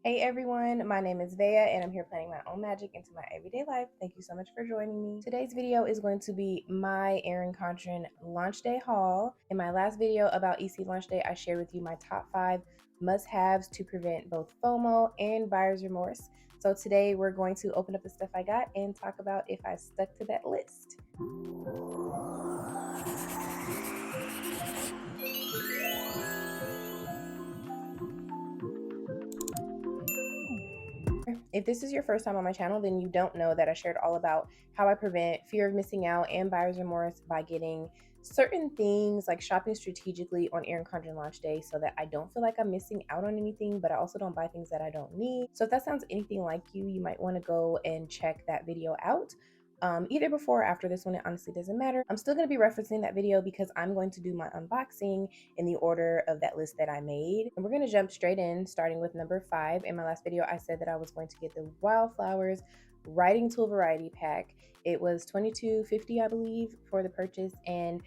Hey everyone, my name is Veia and I'm here planning my own magic into my everyday life. Thank you so much for joining me. Today's video is going to be my Erin Condren launch day haul. In my last video about EC launch day, I shared with you my top 5 must-haves to prevent both FOMO and buyer's remorse. So today we're going to open up the stuff I got and talk about if I stuck to that list. If this is your first time on my channel, then you don't know that I shared all about how I prevent fear of missing out and buyer's remorse by getting certain things like shopping strategically on Erin Condren launch day so that I don't feel like I'm missing out on anything, but I also don't buy things that I don't need. So if that sounds anything like you, you might want to go and check that video out. Either before or after this one, it honestly doesn't matter. I'm still going to be referencing that video because I'm going to do my unboxing in the order of that list that I made. And we're going to jump straight in, starting with number 5. In my last video, I said that I was going to get the Wildflowers Writing Tool Variety Pack. It was $22.50, I believe, for the purchase, and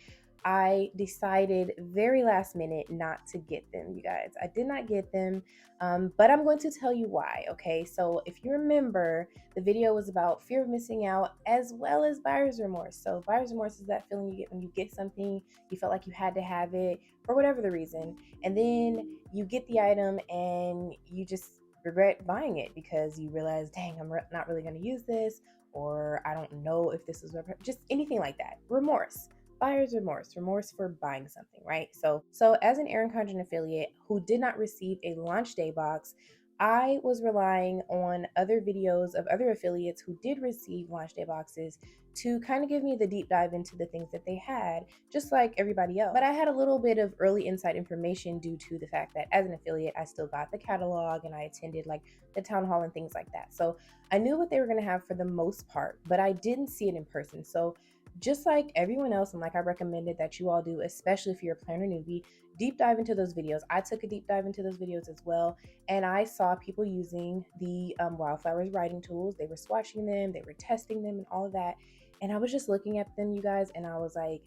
I decided very last minute not to get them, you guys. I did not get them, but I'm going to tell you why, okay? So if you remember, the video was about fear of missing out as well as buyer's remorse. So buyer's remorse is that feeling you get when you get something, you felt like you had to have it for whatever the reason, and then you get the item and you just regret buying it because you realize, dang, I'm not really going to use this, or I don't know if this is just anything like that. Remorse. Buyer's remorse for buying something, right? So as an Erin Condren affiliate who did not receive a launch day box, I was relying on other videos of other affiliates who did receive launch day boxes to kind of give me the deep dive into the things that they had, just like everybody else. But I had a little bit of early inside information due to the fact that as an affiliate, I still got the catalog and I attended like the town hall and things like that. So I knew what they were going to have for the most part, but I didn't see it in person. So just like everyone else, and like I recommended that you all do, especially if you're a planner newbie, deep dive into those videos. I took a deep dive into those videos as well, and I saw people using the Wildflowers writing tools. They were swatching them, they were testing them, and all of that. And I was just looking at them, you guys, and I was like,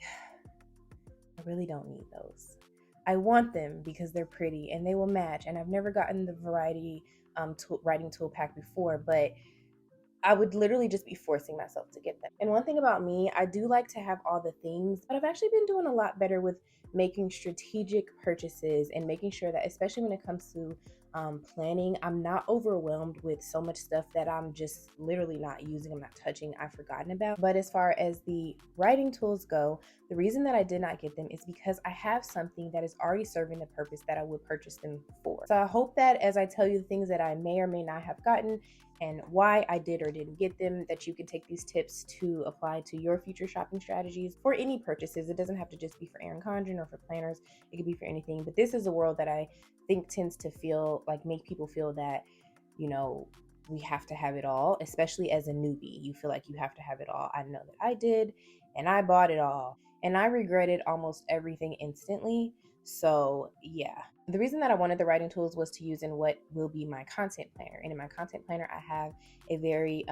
I really don't need those. I want them because they're pretty and they will match. And I've never gotten the variety writing tool pack before, but I would literally just be forcing myself to get them. And one thing about me, I do like to have all the things, but I've actually been doing a lot better with making strategic purchases and making sure that, especially when it comes to planning, I'm not overwhelmed with so much stuff that I'm just literally not using, I'm not touching, I've forgotten about. But as far as the writing tools go, the reason that I did not get them is because I have something that is already serving the purpose that I would purchase them for. So I hope that as I tell you the things that I may or may not have gotten, and why I did or didn't get them, that you can take these tips to apply to your future shopping strategies for any purchases. It doesn't have to just be for Erin Condren or for planners. It could be for anything. But this is a world that I think tends to feel like make people feel that, you know, we have to have it all, especially as a newbie. You feel like you have to have it all. I know that I did, and I bought it all, and I regretted almost everything instantly. So yeah, the reason that I wanted the writing tools was to use in what will be my content planner. And in my content planner, I have a very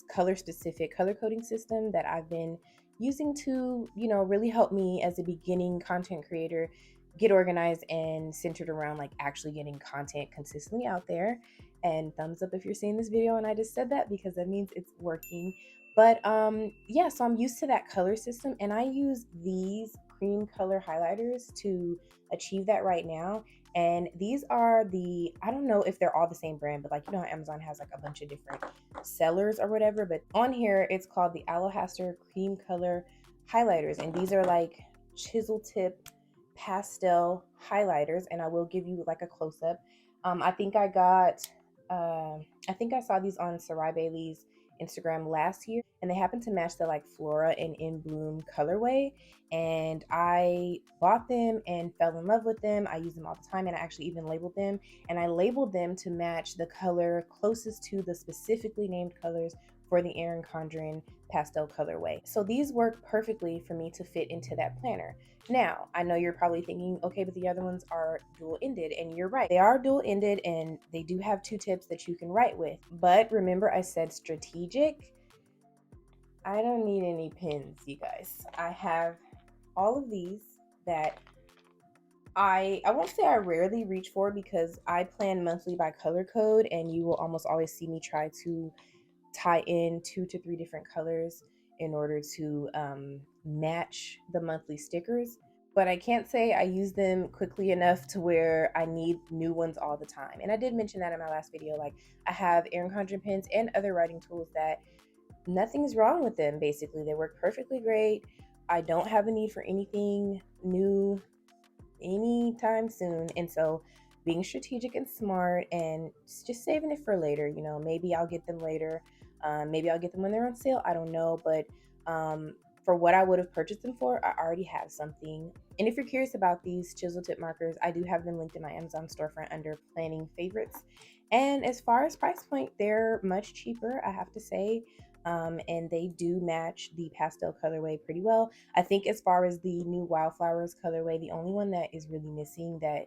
color specific color coding system that I've been using to, really help me as a beginning content creator get organized and centered around like actually getting content consistently out there. And thumbs up if you're seeing this video and I just said that, because that means it's working. But yeah, so I'm used to that color system, and I use these cream color highlighters to achieve that right now. And these are I don't know if they're all the same brand, but like, how Amazon has like a bunch of different sellers or whatever, but on here it's called the Alohaster cream color highlighters. And these are like chisel tip pastel highlighters, and I will give you like a close-up. I think I saw these on Sarai Bailey's Instagram last year, and they happened to match the like Flora and In Bloom colorway, and I bought them and fell in love with them. I use them all the time, and I actually even labeled them, and I labeled them to match the color closest to the specifically named colors for the Erin Condren pastel colorway. So these work perfectly for me to fit into that planner. Now, I know you're probably thinking, okay, but the other ones are dual-ended, and you're right. They are dual-ended, and they do have 2 tips that you can write with. But remember I said strategic? I don't need any pins, you guys. I have all of these that I won't say I rarely reach for, because I plan monthly by color code, and you will almost always see me try to tie in 2 to 3 different colors in order to match the monthly stickers. But I can't say I use them quickly enough to where I need new ones all the time. And I did mention that in my last video. Like, I have Erin Condren pens and other writing tools that nothing's wrong with them. Basically, they work perfectly great. I don't have a need for anything new anytime soon. And so being strategic and smart and just saving it for later, maybe I'll get them later. Maybe I'll get them when they're on sale. I don't know. But for what I would have purchased them for, I already have something. And if you're curious about these chisel tip markers, I do have them linked in my Amazon storefront under planning favorites. And as far as price point, they're much cheaper, I have to say. And they do match the pastel colorway pretty well. I think as far as the new Wildflowers colorway, the only one that is really missing that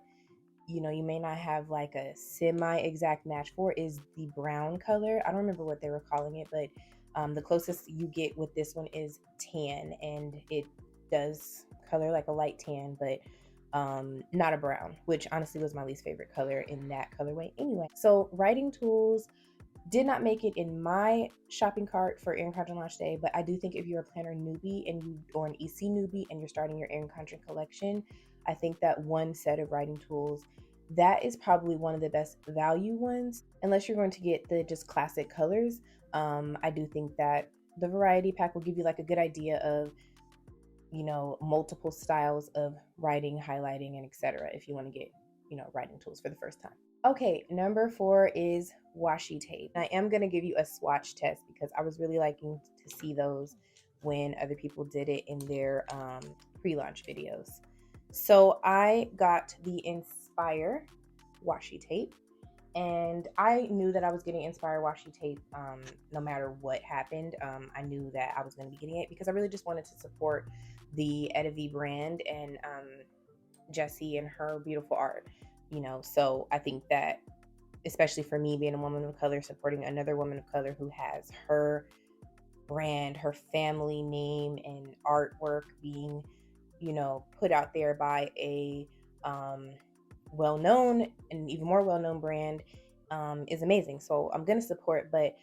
you may not have like a semi-exact match for is the brown color. I don't remember what they were calling it, but the closest you get with this one is tan, and it does color like a light tan, but not a brown, which honestly was my least favorite color in that colorway anyway. So writing tools did not make it in my shopping cart for Erin Condren launch day, but I do think if you're a planner newbie or an EC newbie and you're starting your Erin Condren collection, I think that one set of writing tools, that is probably one of the best value ones, unless you're going to get the just classic colors. I do think that the variety pack will give you like a good idea of multiple styles of writing, highlighting, and etc. if you want to get writing tools for the first time. Okay, number 4 is washi tape. I am going to give you a swatch test because I was really liking to see those when other people did it in their pre-launch videos. So I got the Inspire washi tape, and I knew that I was getting Inspire washi tape no matter what happened. I knew that I was going to be getting it because I really just wanted to support the Edavi brand and Jessie and her beautiful art. So I think that, especially for me being a woman of color, supporting another woman of color who has her brand, her family name, and artwork being, put out there by a well-known and even more well-known brand is amazing. So I'm going to support, but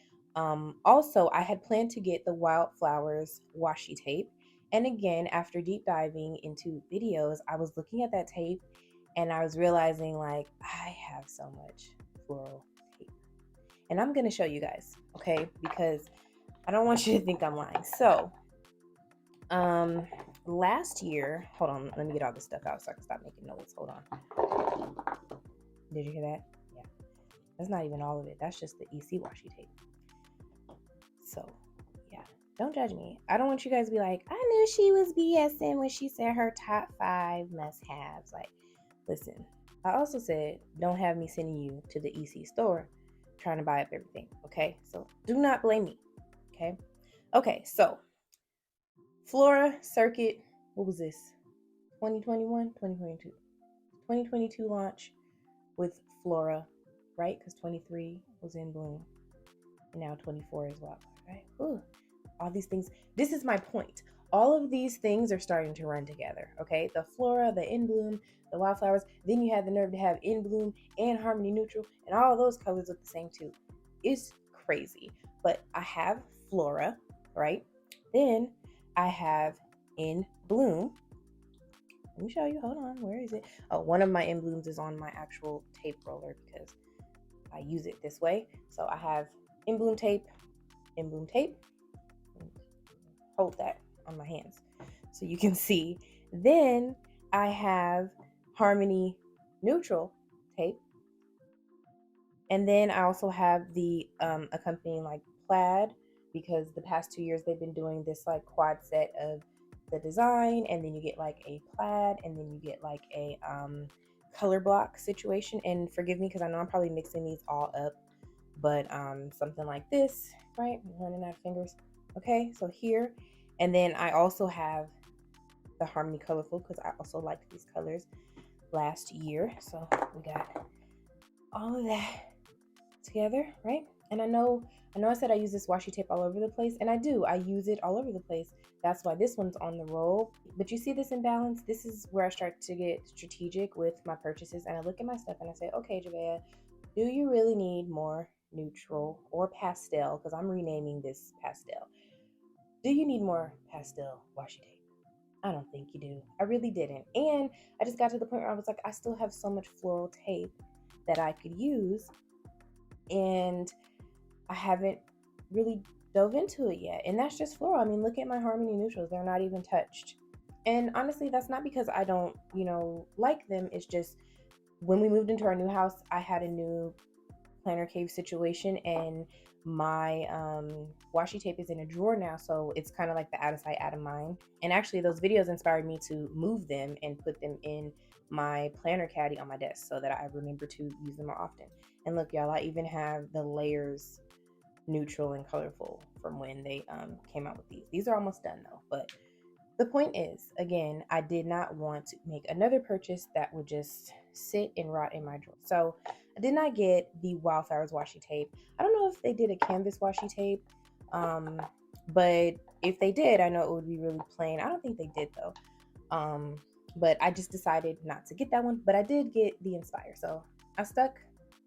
also I had planned to get the Wildflowers washi tape. And again, after deep diving into videos, I was looking at that tape and I was realizing, like, I have so much floral tape. And I'm going to show you guys, okay? Because I don't want you to think I'm lying. So, last year, hold on, let me get all this stuff out so I can stop making noise. Hold on. Did you hear that? Yeah. That's not even all of it. That's just the EC washi tape. So, yeah. Don't judge me. I don't want you guys to be like, I knew she was BSing when she said her top 5 must-haves. Like, listen, I also said, don't have me sending you to the EC store trying to buy up everything, okay? So do not blame me, okay? Okay, so Flora Circuit, what was this? 2021, 2022. 2022 launch with Flora, right? Because 23 was in bloom, and now 24 as well, right? Ooh, all these things. This is my point. All of these things are starting to run together, okay? The Flora, the In Bloom, the Wildflowers. Then you have the nerve to have In Bloom and Harmony Neutral, and all of those colors look the same too. It's crazy. But I have Flora, right? Then I have In Bloom. Let me show you. Hold on. Where is it? Oh, one of my In Blooms is on my actual tape roller because I use it this way. So I have In Bloom tape, In Bloom tape. Hold that on my hands so you can see. Then I have Harmony Neutral tape. And then I also have the accompanying like plaid, because the past 2 years they've been doing this like quad set of the design, and then you get like a plaid, and then you get like a color block situation. And forgive me because I know I'm probably mixing these all up, but something like this, right? I'm running out of fingers. Okay, so here, and then I also have the Harmony Colorful because I also liked these colors last year. So we got all of that together, right? And I said I use this washi tape all over the place, and I do. I use it all over the place. That's why this one's on the roll. But you see this imbalance? This is where I start to get strategic with my purchases, and I look at my stuff and I say, okay, Javea, do you really need more neutral or pastel? Because I'm renaming this pastel. Do you need more pastel washi tape? I don't think you do. I really didn't. And I just got to the point where I was like, I still have so much floral tape that I could use, and I haven't really dove into it yet. And that's just floral. I mean, look at my Harmony neutrals. They're not even touched. And honestly, that's not because I don't, like them. It's just when we moved into our new house, I had a new planner cave situation, and my washi tape is in a drawer now, so it's kind of like the out of sight out of mind. And actually those videos inspired me to move them and put them in my planner caddy on my desk so that I remember to use them more often. And look, y'all, I even have the layers neutral and colorful from when they came out with these are almost done though. But the point is, again, I did not want to make another purchase that would just sit and rot in my drawer. So I did not get the Wildflowers washi tape. I don't know if they did a canvas washi tape, but if they did, I know it would be really plain. I don't think they did though. But I just decided not to get that one. But I did get the Inspire, so I stuck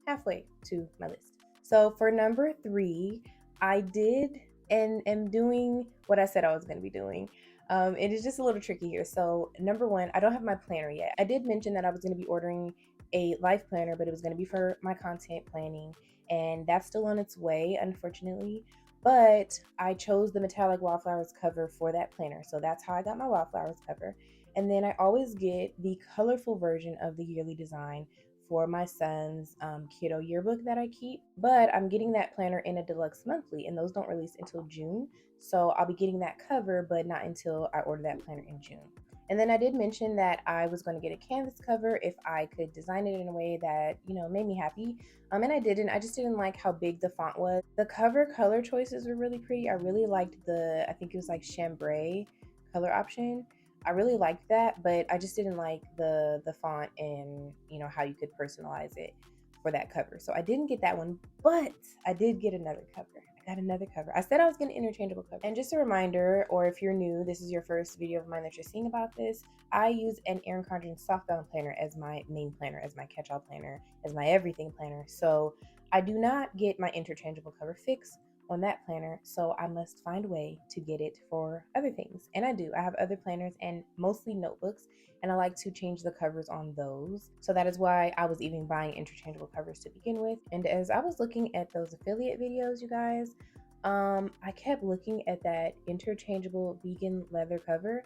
halfway to my list. So for number 3, I did and am doing what I said I was going to be doing. It is just a little tricky here. So number 1, I don't have my planner yet. I did mention that I was going to be ordering a life planner, but it was going to be for my content planning, and that's still on its way, unfortunately. But I chose the metallic Wildflowers cover for that planner, so that's how I got my Wildflowers cover. And then I always get the colorful version of the yearly design for my son's kiddo yearbook that I keep. But I'm getting that planner in a deluxe monthly, and those don't release until June. So I'll be getting that cover, but not until I order that planner in June. And then I did mention that I was going to get a canvas cover if I could design it in a way that, made me happy. And I didn't. I just didn't like how big the font was. The cover color choices were really pretty. I really liked I think it was like chambray color option. I really liked that, but I just didn't like the font and how you could personalize it for that cover. So I didn't get that one, but I did get another cover. I got another cover. I said I was getting interchangeable cover. And just a reminder, or if you're new, this is your first video of mine that you're seeing about this, I use an Erin Condren softbound planner as my main planner, as my catch-all planner, as my everything planner. So I do not get my interchangeable cover fix on that planner, so I must find a way to get it for other things. And I do. I have other planners and mostly notebooks, and I like to change the covers on those. So that is why I was even buying interchangeable covers to begin with. And as I was looking at those affiliate videos, you guys, I kept looking at that interchangeable vegan leather cover,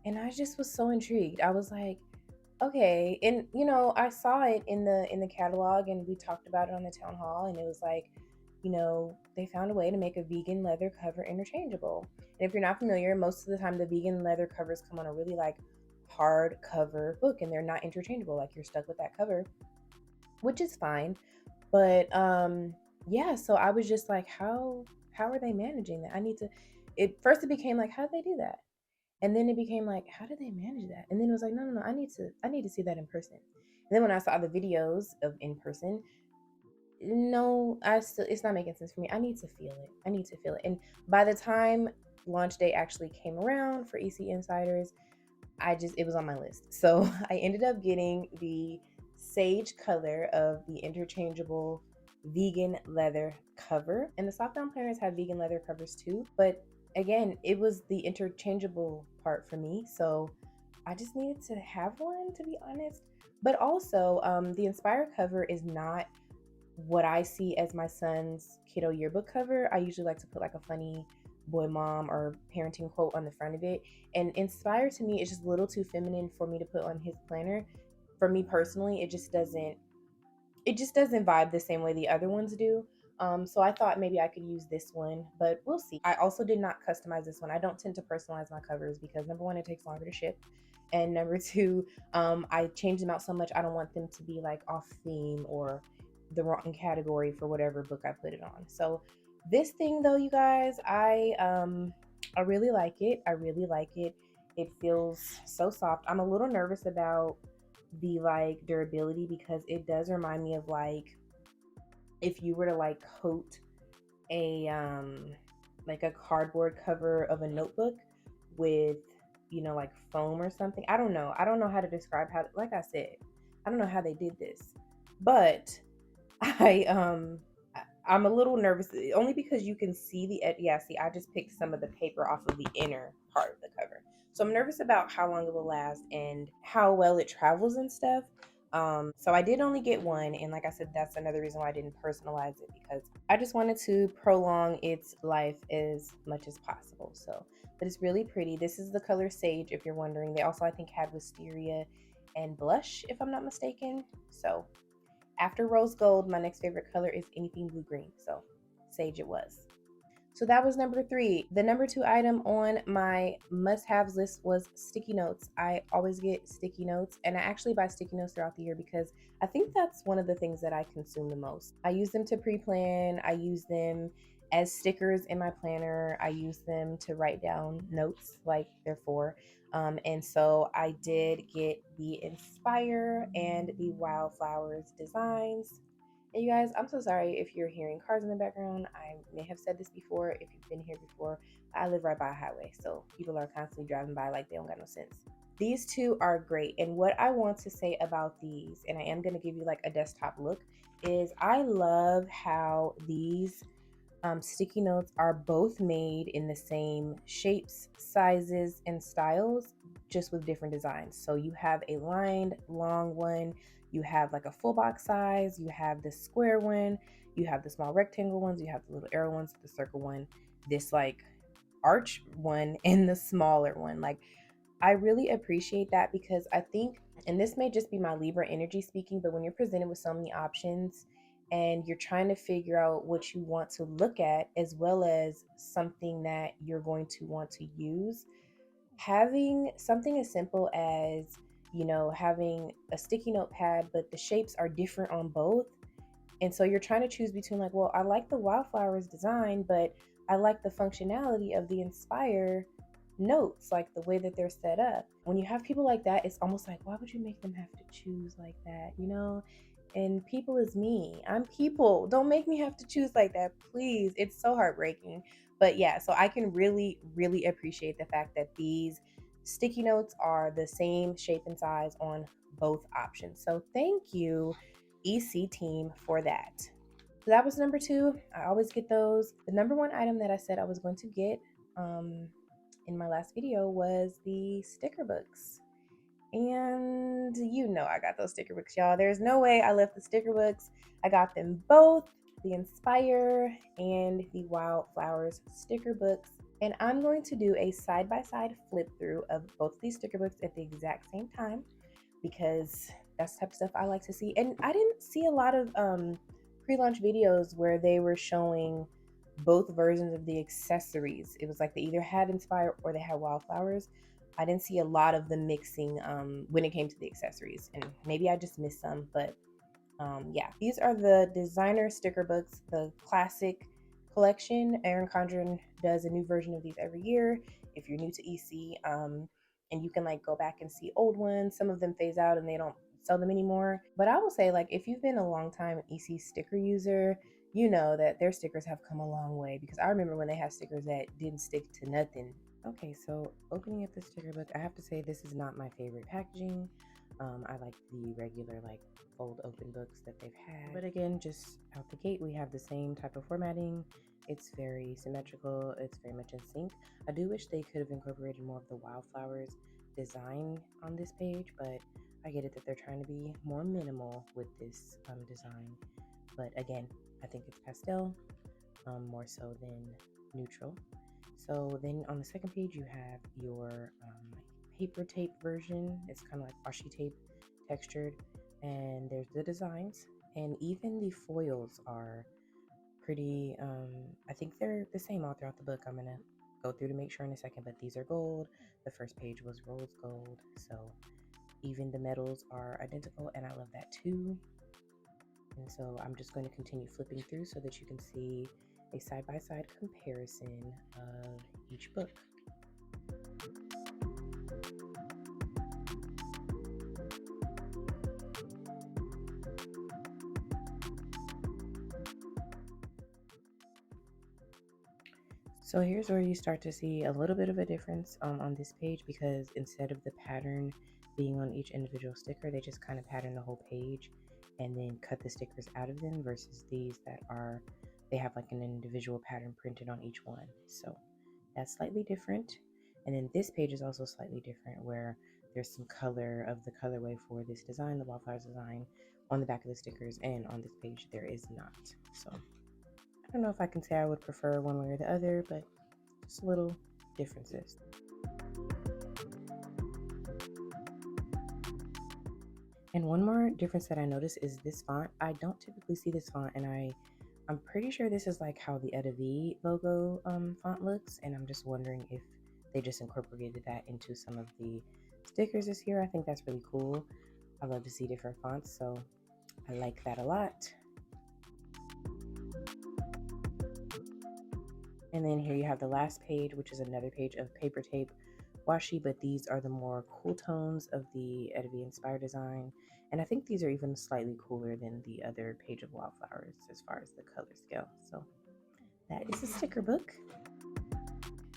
and I just was so intrigued. I was like, okay. And I saw it in the catalog, and we talked about it on the town hall, and it was like, they found a way to make a vegan leather cover interchangeable. And if you're not familiar, most of the time the vegan leather covers come on a really like hard cover book, and they're not interchangeable. Like, you're stuck with that cover, which is fine. But yeah, so I was just like, how are they managing that? I need to it became like, how did they do that? And then it became like, how did they manage that? And then it was like, no, I need to see that in person. And then when I saw the videos of in person, no, it's not making sense for me. I need to feel it. I need to feel it. And by the time launch day actually came around for EC Insiders, it was on my list. So I ended up getting the sage color of the interchangeable vegan leather cover. And the soft down planners have vegan leather covers too. But again, it was the interchangeable part for me. So I just needed to have one, to be honest. But also, the Inspire cover is not what I see as my son's kiddo yearbook cover. I usually like to put like a funny boy mom or parenting quote on the front of it. And Inspire to me is just a little too feminine for me to put on his planner. For me personally, it just doesn't vibe the same way the other ones do. So I thought maybe I could use this one, but we'll see. I also did not customize this one. I don't tend to personalize my covers because number one, it takes longer to ship. And number two, I change them out so much, I don't want them to be like off theme or the wrong category for whatever book I put it on. So this thing though, you guys, I really like it. I really like it. It feels so soft. I'm a little nervous about the like durability because it does remind me of like if you were to like coat a like a cardboard cover of a notebook with, you know, like foam or something. I don't know how to describe how, like I said, I don't know how they did this, but I I'm a little nervous only because you can see the yeah, see, I just picked some of the paper off of the inner part of the cover. So I'm nervous about how long it will last and how well it travels and stuff. So I did only get one, and like I said, that's another reason why I didn't personalize it, because I just wanted to prolong its life as much as possible. So, but it's really pretty. This is the color Sage, if you're wondering. They also, I think, had Wisteria and Blush, if I'm not mistaken. So after rose gold, my next favorite color is anything blue green. So Sage it was. So that was number 3. The number 2 item on my must-haves list was sticky notes. I always get sticky notes, and I actually buy sticky notes throughout the year because I think that's one of the things that I consume the most. I use them to pre-plan. I use them as stickers in my planner. I use them to write down notes like they're for. And so I did get the Inspire and the Wildflowers designs. And you guys, I'm so sorry if you're hearing cars in the background. I may have said this before if you've been here before. I live right by a highway, so people are constantly driving by like they don't got no sense. These two are great. And what I want to say about these, and I am going to give you like a desktop look, is I love how these sticky notes are both made in the same shapes, sizes, and styles, just with different designs. So you have a lined, long one, you have like a full box size, you have the square one, you have the small rectangle ones, you have the little arrow ones, the circle one, this like arch one, and the smaller one. Like, I really appreciate that because I think, and this may just be my Libra energy speaking, but when you're presented with so many options and you're trying to figure out what you want to look at, as well as something that you're going to want to use, having something as simple as, you know, having a sticky note pad, but the shapes are different on both. And so you're trying to choose between, like, well, I like the Wildflowers design, but I like the functionality of the Inspire notes, like the way that they're set up. When you have people like that, it's almost like, why would you make them have to choose like that, you know? And people is me. I'm people. Don't make me have to choose like that, please. It's so heartbreaking. But yeah, so I can really, really appreciate the fact that these sticky notes are the same shape and size on both options. So thank you, EC team, for that. So that was number 2. I always get those. The number 1 item that I said I was going to get in my last video was the sticker books. And you know I got those sticker books, y'all. There's no way I left the sticker books. I got them both, the Inspire and the Wildflowers sticker books. And I'm going to do a side-by-side flip through of both of these sticker books at the exact same time, because that's the type of stuff I like to see. And I didn't see a lot of pre-launch videos where they were showing both versions of the accessories. It was like they either had Inspire or they had Wildflowers. I didn't see a lot of the mixing when it came to the accessories, and maybe I just missed some, but yeah, these are the designer sticker books, the classic collection. Erin Condren does a new version of these every year. If you're new to EC, and you can like go back and see old ones. Some of them phase out and they don't sell them anymore. But I will say, like, if you've been a long time EC sticker user, you know that their stickers have come a long way, because I remember when they had stickers that didn't stick to nothing. Okay, so opening up the sticker book, I have to say this is not my favorite packaging. I like the regular like fold open books that they've had. But again, just out the gate, we have the same type of formatting. It's very symmetrical. It's very much in sync. I do wish they could have incorporated more of the Wildflowers design on this page, but I get it that they're trying to be more minimal with this design. But again, I think it's pastel more so than neutral. So then on the second page, you have your paper tape version. It's kind of like washi tape textured, and there's the designs, and even the foils are pretty. I think they're the same all throughout the book. I'm gonna go through to make sure in a second, but these are gold. The first page was rose gold, so even the metals are identical, and I love that too. And so I'm just going to continue flipping through so that you can see a side-by-side comparison of each book. So here's where you start to see a little bit of a difference on this page, because instead of the pattern being on each individual sticker, they just kind of pattern the whole page and then cut the stickers out of them, versus these that are, they have like an individual pattern printed on each one. So that's slightly different. And then this page is also slightly different, where there's some color of the colorway for this design, the wildflowers design, on the back of the stickers, and on this page there is not. So I don't know if I can say I would prefer one way or the other, but just little differences. And one more difference that I noticed is this font. I don't typically see this font, and I'm pretty sure this is like how the Etta V logo font looks, and I'm just wondering if they just incorporated that into some of the stickers this year. I think that's really cool. I love to see different fonts, so I like that a lot. And then here you have the last page, which is another page of paper tape washi, but these are the more cool tones of the Etta V Inspired design. And I think these are even slightly cooler than the other page of wildflowers as far as the colors go. So that is a sticker book.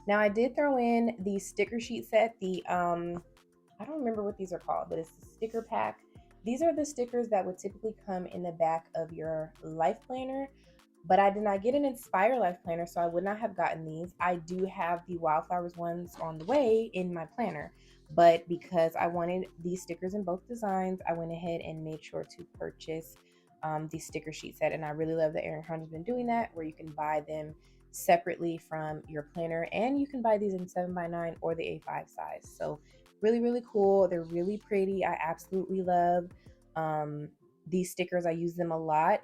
Now I did throw in the sticker sheet set, the I don't remember what these are called, but it's the sticker pack. These are the stickers that would typically come in the back of your life planner, but I did not get an Inspire Life Planner, so I would not have gotten these. I do have the Wildflowers ones on the way in my planner, but because I wanted these stickers in both designs, I went ahead and made sure to purchase the sticker sheet set. And I really love that Erin has been doing that, where you can buy them separately from your planner, and you can buy these in 7x9 or the A5 size. So really, really cool. They're really pretty. I absolutely love these stickers. I use them a lot.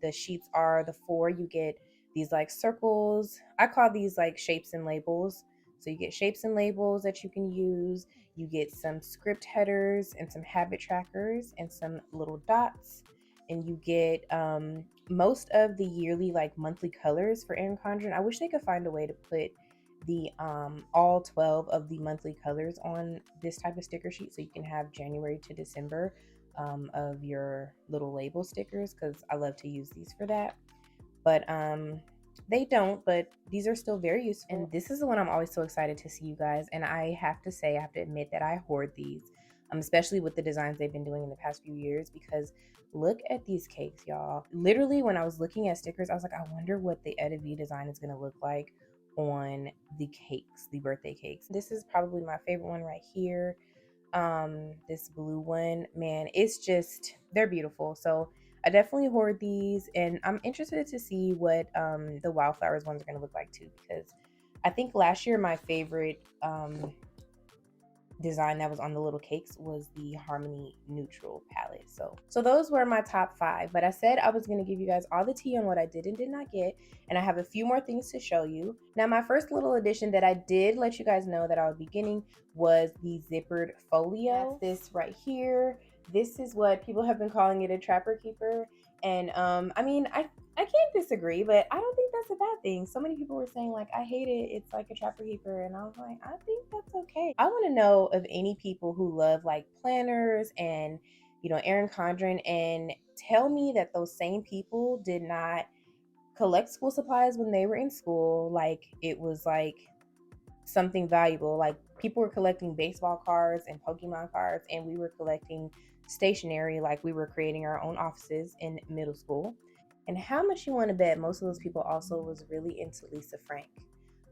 The sheets are the four. You get these like circles. I call these like shapes and labels. So you get shapes and labels that you can use. You get some script headers and some habit trackers and some little dots. And you get most of the yearly, like monthly colors for Erin Condren. I wish they could find a way to put the all 12 of the monthly colors on this type of sticker sheet, so you can have January to December of your little label stickers, because I love to use these for that. But they don't, but these are still very useful. And this is the one I'm always so excited to see, you guys. And I have to say, I have to admit that I hoard these, especially with the designs they've been doing in the past few years, because look at these cakes, y'all. Literally, when I was looking at stickers, I was like, I wonder what the Etta V design is going to look like on the cakes, the birthday cakes. This is probably my favorite one right here. This blue one, man, it's just, they're beautiful. So I definitely hoard these, and I'm interested to see what the wildflowers ones are going to look like too, because I think last year my favorite design that was on the little cakes was the Harmony Neutral palette. So those were my top 5, but I said I was going to give you guys all the tea on what I did and did not get, and I have a few more things to show you. Now, my first little addition that I did let you guys know that I would be getting was the zippered folio. That's this right here. This is what people have been calling it, a trapper keeper. And I mean, I can't disagree, but I don't think that's a bad thing. So many people were saying, like, I hate it, it's like a trapper keeper. And I was like, I think that's okay. I want to know of any people who love like planners and, you know, Erin Condren, and tell me that those same people did not collect school supplies when they were in school like it was like something valuable. Like, people were collecting baseball cards and Pokemon cards, and we were collecting stationery like we were creating our own offices in middle school. And how much you want to bet most of those people also was really into Lisa Frank.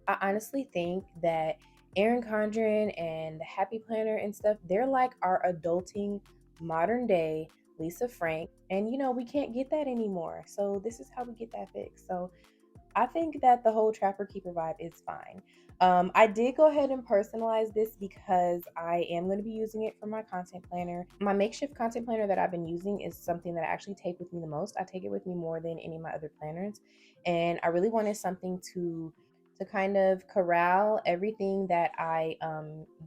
I honestly think that Erin Condren and the Happy Planner and stuff, they're like our adulting modern day Lisa Frank. And you know, we can't get that anymore. So this is how we get that fixed. So I think that the whole Trapper Keeper vibe is fine. I did go ahead and personalize this because I am going to be using it for my content planner. My makeshift content planner that I've been using is something that I actually take with me the most. I take it with me more than any of my other planners. And I really wanted something to kind of corral everything that I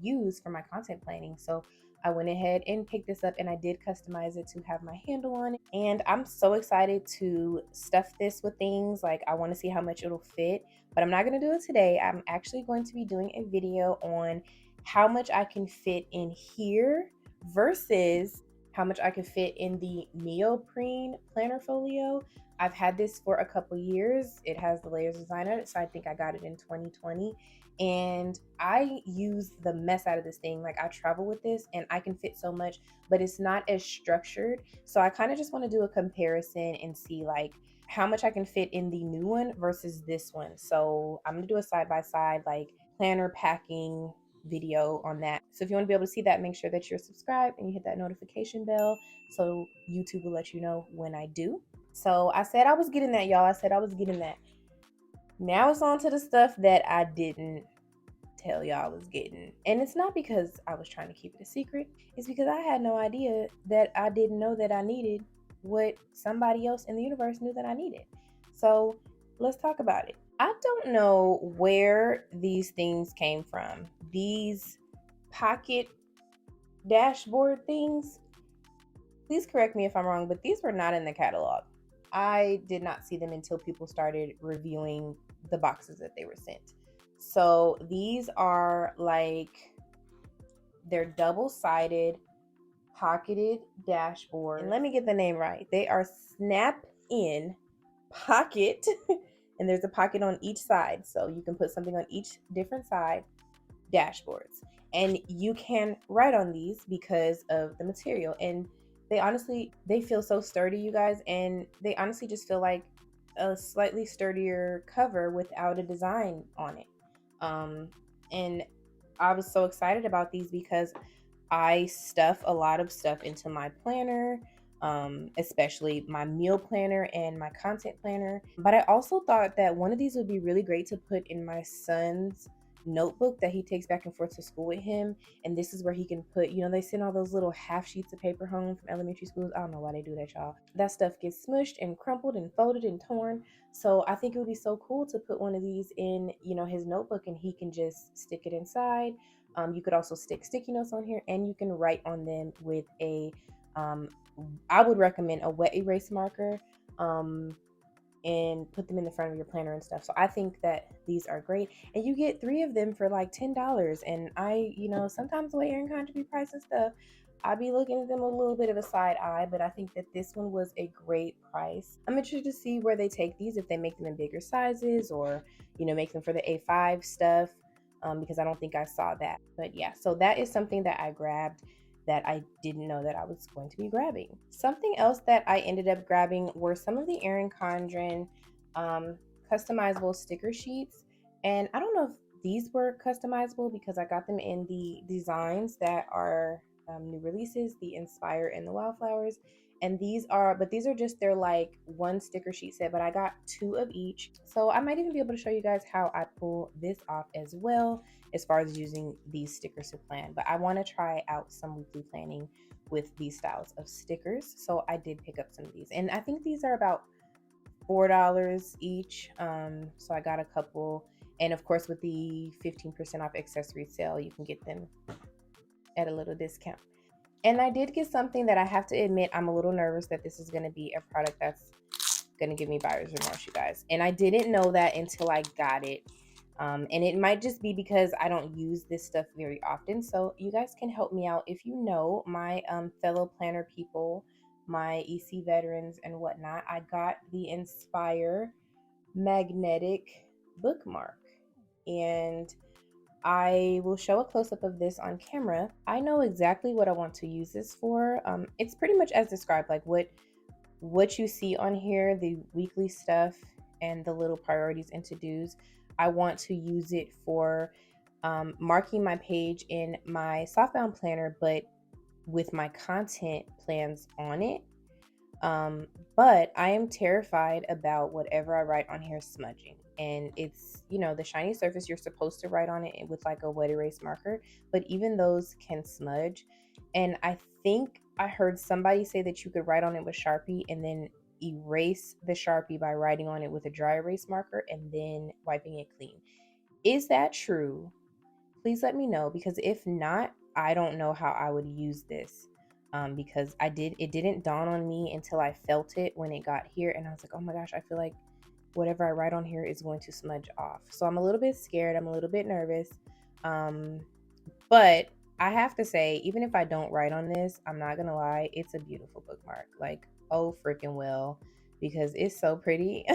use for my content planning. So I went ahead and picked this up, and I did customize it to have my handle on it. And I'm so excited to stuff this with things. Like, I want to see how much it'll fit, but I'm not going to do it today. I'm actually going to be doing a video on how much I can fit in here versus how much I could fit in the neoprene planner folio. I've had this for a couple years. It has the layers design on it, so I think I got it in 2020. And I use the mess out of this thing. Like, I travel with this and I can fit so much, but it's not as structured. So I kind of just want to do a comparison and see like how much I can fit in the new one versus this one. So I'm gonna do a side by side like planner packing video on that. So if you want to be able to see that, make sure that you're subscribed and you hit that notification bell so YouTube will let you know when I do. So I said I was getting that, y'all. I said I was getting that. Now it's on to the stuff that I didn't tell y'all I was getting. And it's not because I was trying to keep it a secret. It's because I had no idea that I didn't know that I needed what somebody else in the universe knew that I needed. So let's talk about it. I don't know where these things came from. These pocket dashboard things. Please correct me if I'm wrong, but these were not in the catalog. I did not see them until people started reviewing the boxes that they were sent. So these are like, they're double-sided pocketed dashboard. And let me get the name right. They are snap in pocket and there's a pocket on each side. So you can put something on each different side dashboards. And you can write on these because of the material. And they feel so sturdy, you guys. And they honestly just feel like a slightly sturdier cover without a design on it. And I was so excited about these because I stuff a lot of stuff into my planner, especially my meal planner and my content planner. But I also thought that one of these would be really great to put in my son's notebook that he takes back and forth to school with him. And this is where he can put, they send all those little half sheets of paper home from elementary schools. I don't know why they do that, y'all. That stuff gets smushed and crumpled and folded and torn. So I think it would be so cool to put one of these in, his notebook, and he can just stick it inside. You could also stick sticky notes on here, and you can write on them with I would recommend a wet erase marker, and put them in the front of your planner and stuff. So I think that these are great, and you get 3 of them for like $10. And sometimes the way Erin Condren be pricing stuff, I be looking at them a little bit of a side eye, but I think that this one was a great price. I'm interested to see where they take these, if they make them in bigger sizes or, make them for the A5 stuff, because I don't think I saw that. But yeah, so that is something that I grabbed that I didn't know that I was going to be grabbing. Something else that I ended up grabbing were some of the Erin Condren customizable sticker sheets. And I don't know if these were customizable because I got them in the designs that are new releases, the Inspire and the Wildflowers. And these are just their like one sticker sheet set, but I got 2 of each. So I might even be able to show you guys how I pull this off as well, as far as using these stickers to plan. But I want to try out some weekly planning with these styles of stickers. So I did pick up some of these, and I think these are about $4 each. So I got a couple, and of course with the 15% off accessory sale, you can get them at a little discount. And I did get something that I have to admit, I'm a little nervous that this is going to be a product that's going to give me buyer's remorse, you guys. And I didn't know that until I got it. And it might just be because I don't use this stuff very often. So you guys can help me out. If you know my fellow planner people, my EC veterans and whatnot, I got the Inspire magnetic bookmark. And I will show a close-up of this on camera. I know exactly what I want to use this for. It's pretty much as described, like what you see on here, the weekly stuff and the little priorities and to-dos. I want to use it for marking my page in my softbound planner, but with my content plans on it. But I am terrified about whatever I write on here smudging. And it's, the shiny surface, you're supposed to write on it with like a wet erase marker, but even those can smudge. And I think I heard somebody say that you could write on it with Sharpie and then erase the Sharpie by writing on it with a dry erase marker and then wiping it clean. Is that true? Please let me know, because if not, I don't know how I would use this. Because it didn't dawn on me until I felt it when it got here, and I was like, oh my gosh, I feel like whatever I write on here is going to smudge off. So I'm a little bit scared, I'm a little bit nervous, but I have to say, even if I don't write on this, I'm not gonna lie, it's a beautiful bookmark. Like, oh freaking well, because it's so pretty.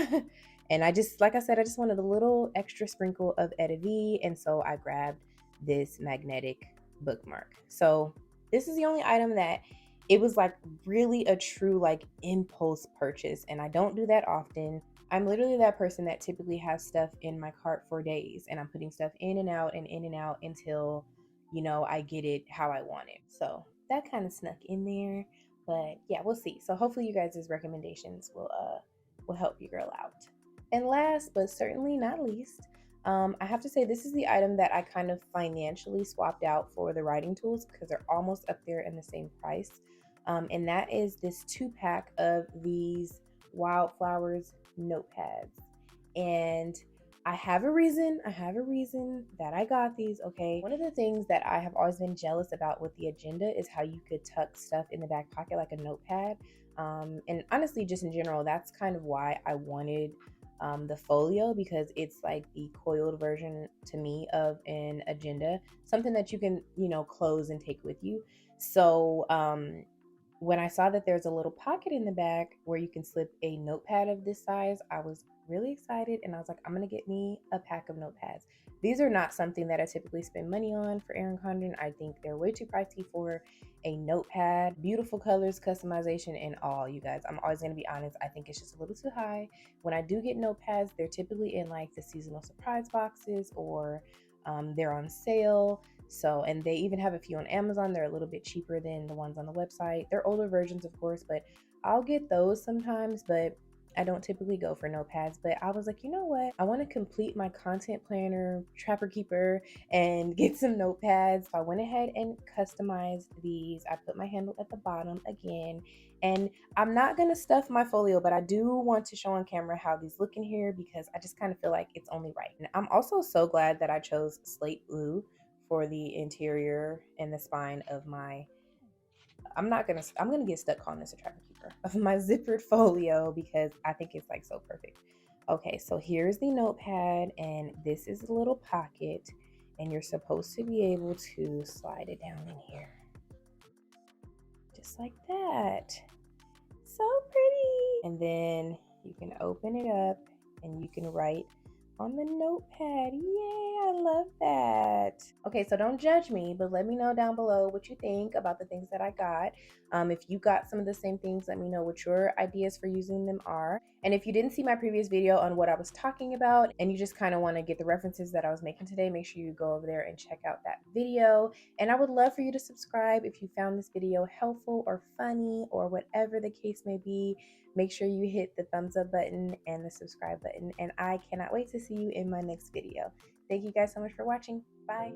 And I just, like I said, I just wanted a little extra sprinkle of editing, and so I grabbed this magnetic bookmark. So this is the only item that it was like really a true like impulse purchase, and I don't do that often. I'm literally that person that typically has stuff in my cart for days, and I'm putting stuff in and out and in and out until I get it how I want it. So that kind of snuck in there. But yeah, we'll see. So hopefully you guys' recommendations will help you girl out. And last but certainly not least, I have to say this is the item that I kind of financially swapped out for the writing tools because they're almost up there in the same price. And that is this 2-pack of these Wildflowers notepads. And I have a reason. I have a reason that I got these. Okay. One of the things that I have always been jealous about with the agenda is how you could tuck stuff in the back pocket like a notepad. And honestly, just in general, that's kind of why I wanted the folio, because it's like the coiled version to me of an agenda, something that you can, close and take with you. So, when I saw that there's a little pocket in the back where you can slip a notepad of this size, I was really excited and I was like, I'm gonna get me a pack of notepads. These are not something that I typically spend money on for Erin Condren. I think they're way too pricey for a notepad. Beautiful colors, customization, and all, you guys. I'm always gonna be honest, I think it's just a little too high. When I do get notepads, they're typically in like the seasonal surprise boxes, or they're on sale. So, and they even have a few on Amazon. They're a little bit cheaper than the ones on the website. They're older versions, of course, but I'll get those sometimes. But I don't typically go for notepads. But I was like, you know what? I want to complete my content planner, Trapper Keeper, and get some notepads. So I went ahead and customized these. I put my handle at the bottom again. And I'm not going to stuff my folio, but I do want to show on camera how these look in here because I just kind of feel like it's only right. And I'm also so glad that I chose slate blue for the interior and the spine of my I'm gonna get stuck calling this a trapper keeper of my zippered folio because I think it's like so perfect. Okay, so here's the notepad, and this is a little pocket, and you're supposed to be able to slide it down in here just like that. So pretty. And then you can open it up and you can write on the notepad. Yay, I love that. Okay, so don't judge me, but let me know down below what you think about the things that I got. If you got some of the same things, let me know what your ideas for using them are. And if you didn't see my previous video on what I was talking about and you just kind of want to get the references that I was making today, make sure you go over there and check out that video. And I would love for you to subscribe if you found this video helpful or funny or whatever the case may be. Make sure you hit the thumbs up button and the subscribe button. And I cannot wait to see you in my next video. Thank you guys so much for watching. Bye.